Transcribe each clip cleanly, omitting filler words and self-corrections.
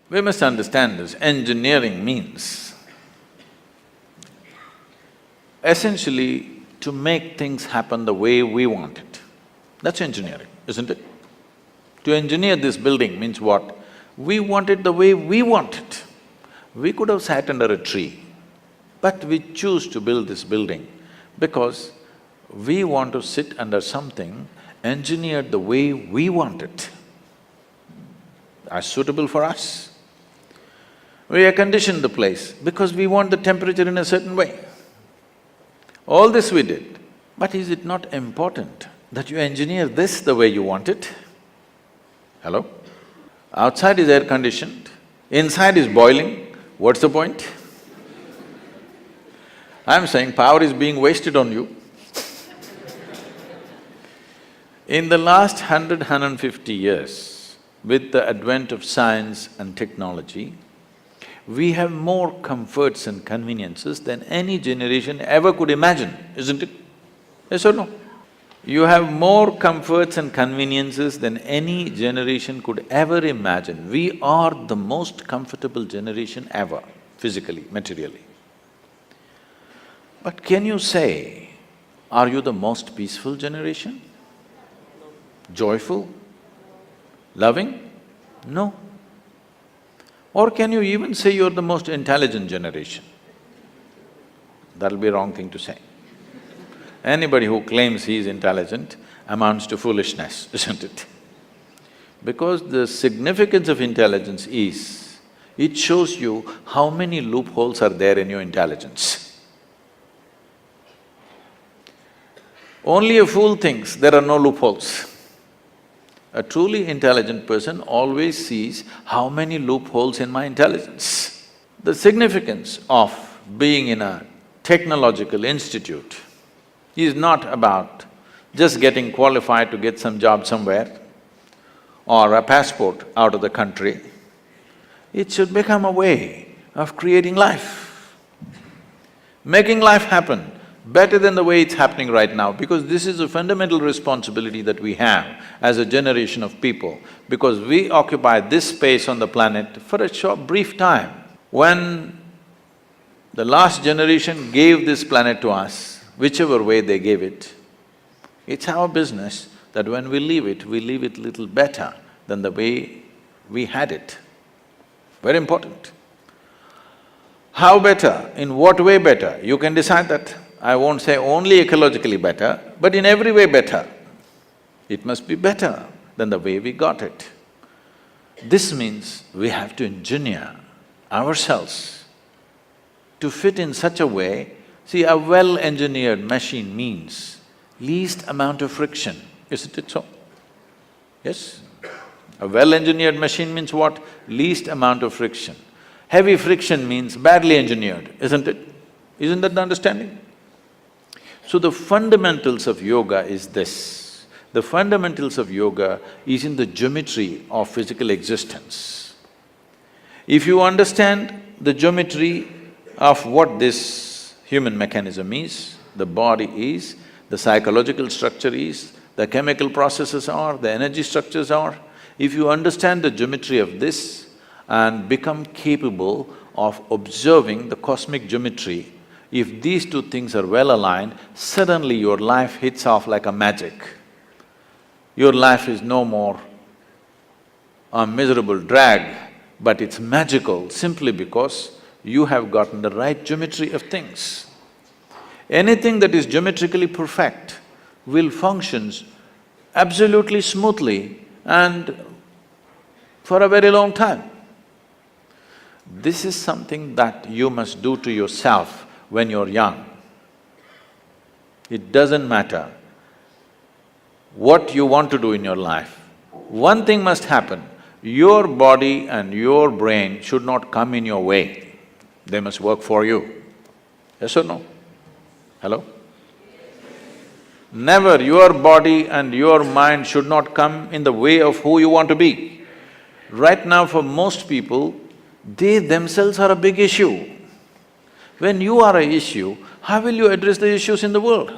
We must understand this, engineering means essentially to make things happen the way we want it. That's engineering, isn't it? To engineer this building means what? We want it the way we want it. We could have sat under a tree, but we choose to build this building because we want to sit under something engineered the way we want it, as suitable for us. We air conditioned the place because we want the temperature in a certain way. All this we did, but is it not important that you engineer this the way you want it? Hello? Outside is air conditioned, inside is boiling, what's the point? I'm saying power is being wasted on you. In the last 150 years, with the advent of science and technology, we have more comforts and conveniences than any generation ever could imagine, isn't it? Yes or no? You have more comforts and conveniences than any generation could ever imagine. We are the most comfortable generation ever, physically, materially. But can you say, are you the most peaceful generation? Joyful? Loving? No. Or can you even say you're the most intelligent generation? That'll be a wrong thing to say. Anybody who claims he is intelligent amounts to foolishness, isn't it? Because the significance of intelligence is, it shows you how many loopholes are there in your intelligence. Only a fool thinks there are no loopholes. A truly intelligent person always sees how many loopholes in my intelligence. The significance of being in a technological institute is not about just getting qualified to get some job somewhere or a passport out of the country. It should become a way of creating life, making life happen better than the way it's happening right now, because this is a fundamental responsibility that we have as a generation of people, because we occupy this space on the planet for a short, brief time. When the last generation gave this planet to us, whichever way they gave it, it's our business that when we leave it little better than the way we had it. Very important. How better? In what way better? You can decide that. I won't say only ecologically better, but in every way better. It must be better than the way we got it. This means we have to engineer ourselves to fit in such a way. See, a well-engineered machine means least amount of friction, isn't it so? Yes? A well-engineered machine means what? Least amount of friction. Heavy friction means badly engineered, isn't it? Isn't that the understanding? So the fundamentals of yoga is this. The fundamentals of yoga is in the geometry of physical existence. If you understand the geometry of what this human mechanism is, the body is, the psychological structure is, the chemical processes are, the energy structures are, if you understand the geometry of this and become capable of observing the cosmic geometry, if these two things are well aligned, suddenly your life hits off like a magic. Your life is no more a miserable drag, but it's magical simply because you have gotten the right geometry of things. Anything that is geometrically perfect will function absolutely smoothly and for a very long time. This is something that you must do to yourself when you're young. It doesn't matter what you want to do in your life. One thing must happen, your body and your brain should not come in your way. They must work for you. Yes or no? Hello? Never your body and your mind should not come in the way of who you want to be. Right now for most people, they themselves are a big issue. When you are an issue, how will you address the issues in the world?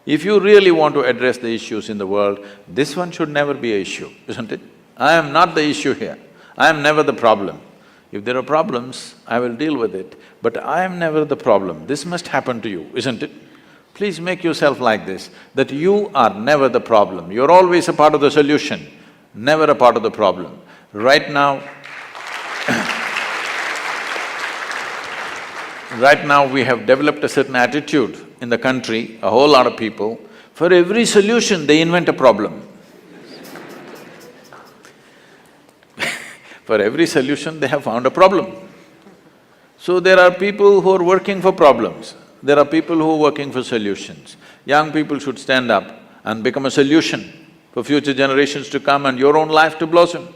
If you really want to address the issues in the world, this one should never be an issue, isn't it? I am not the issue here. I am never the problem. If there are problems, I will deal with it, but I am never the problem. This must happen to you, isn't it? Please make yourself like this, that you are never the problem. You're always a part of the solution, never a part of the problem. Right now, right now we have developed a certain attitude in the country, a whole lot of people, for every solution they invent a problem. For every solution they have found a problem. So there are people who are working for problems, there are people who are working for solutions. Young people should stand up and become a solution for future generations to come and your own life to blossom.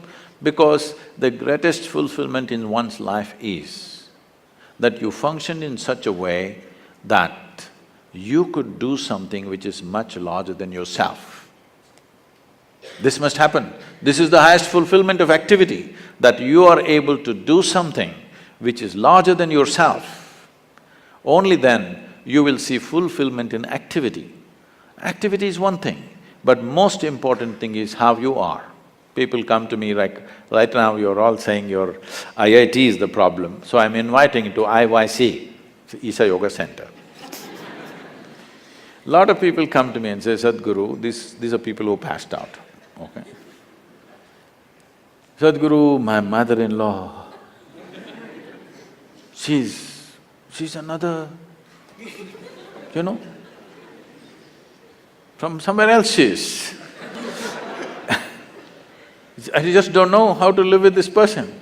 Because the greatest fulfillment in one's life is that you function in such a way that you could do something which is much larger than yourself. This must happen. This is the highest fulfillment of activity, that you are able to do something which is larger than yourself. Only then you will see fulfillment in activity. Activity is one thing, but most important thing is how you are. People come to me like, right now you're all saying your IIT is the problem, so I'm inviting you to IYC, Isha Yoga Center. Lot of people come to me and say, Sadhguru, these are people who passed out, okay? Sadhguru, my mother-in-law, she's another, you know, from somewhere else she is. I just don't know how to live with this person.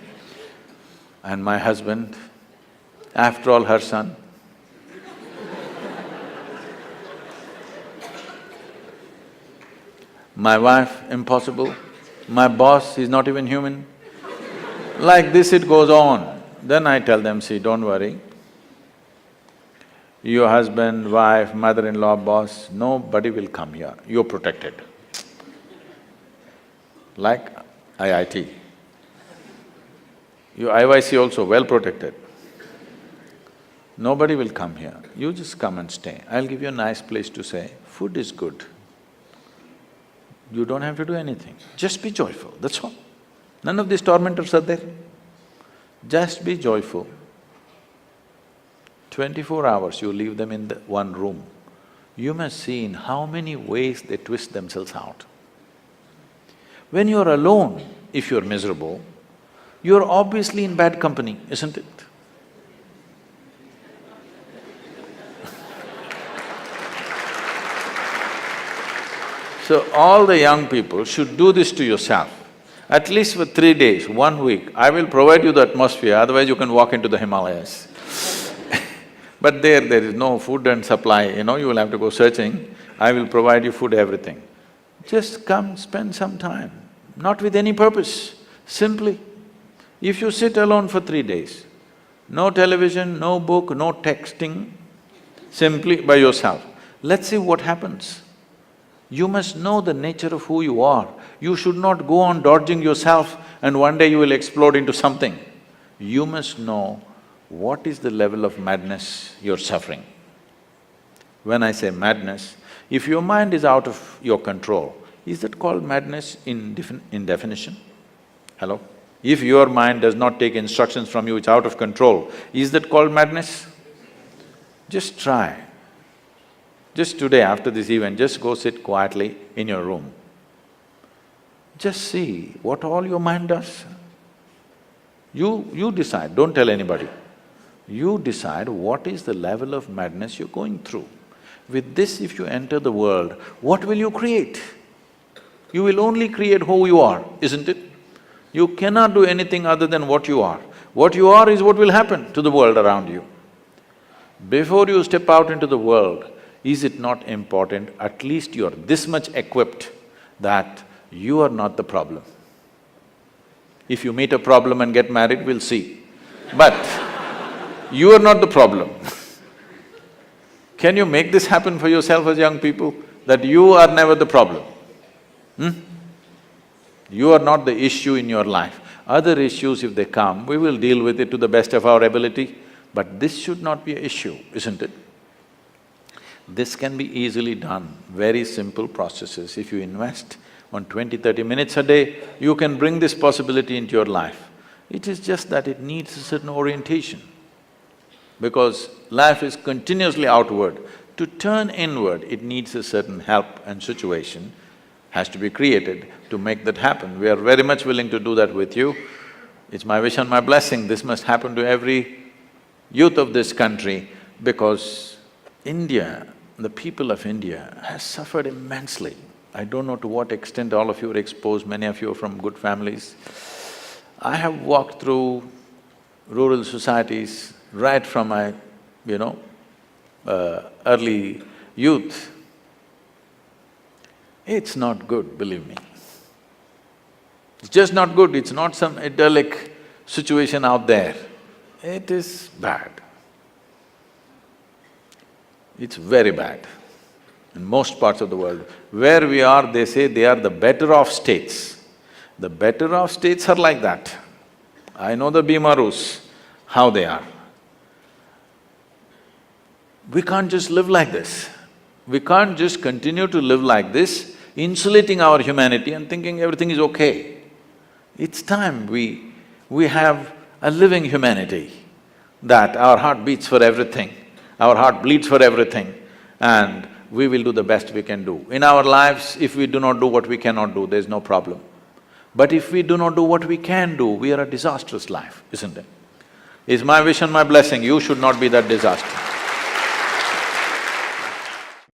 And my husband, after all, her son. My wife, impossible. My boss, he's not even human. Like this it goes on. Then I tell them, see, don't worry. Your husband, wife, mother-in-law, boss, nobody will come here, you're protected. Like IIT. Your IYC also well protected. Nobody will come here, you just come and stay. I'll give you a nice place to stay, food is good. You don't have to do anything, just be joyful, that's all. None of these tormentors are there. Just be joyful. 24 hours you leave them in the one room, you must see in how many ways they twist themselves out. When you're alone, if you're miserable, you're obviously in bad company, isn't it? So all the young people should do this to yourself. At least for 3 days, 1 week, I will provide you the atmosphere, otherwise you can walk into the Himalayas. But there is no food and supply, you know, you will have to go searching. I will provide you food, everything. Just come, spend some time, not with any purpose, simply. If you sit alone for 3 days, no television, no book, no texting, simply by yourself, let's see what happens. You must know the nature of who you are. You should not go on dodging yourself and one day you will explode into something. You must know what is the level of madness you're suffering. When I say madness, if your mind is out of your control, is that called madness in definition? Hello? If your mind does not take instructions from you, it's out of control, is that called madness? Just try. Just today, after this event, just go sit quietly in your room. Just see what all your mind does. You decide, don't tell anybody. You decide what is the level of madness you're going through. With this, if you enter the world, what will you create? You will only create who you are, isn't it? You cannot do anything other than what you are. What you are is what will happen to the world around you. Before you step out into the world, is it not important, at least you're this much equipped that you are not the problem. If you meet a problem and get married, we'll see. But you are not the problem. Can you make this happen for yourself as young people, that you are never the problem? You are not the issue in your life. Other issues, if they come, we will deal with it to the best of our ability, but this should not be an issue, isn't it? This can be easily done, very simple processes. If you invest on 20, 30 minutes a day, you can bring this possibility into your life. It is just that it needs a certain orientation. Because life is continuously outward. To turn inward, it needs a certain help and situation has to be created to make that happen. We are very much willing to do that with you. It's my wish and my blessing, this must happen to every youth of this country because India, the people of India has suffered immensely. I don't know to what extent all of you are exposed, many of you are from good families. I have walked through rural societies right from my, early youth. It's not good, believe me. It's just not good, it's not some idyllic situation out there. It is bad. It's very bad in most parts of the world. Where we are, they say they are the better off states. The better off states are like that. I know the Bimarus, how they are. We can't just live like this. We can't just continue to live like this, insulating our humanity and thinking everything is okay. It's time we have a living humanity, that our heart beats for everything, our heart bleeds for everything, and we will do the best we can do. In our lives, if we do not do what we cannot do, there's no problem. But if we do not do what we can do, we are a disastrous life, isn't it? It's my wish and my blessing, you should not be that disaster.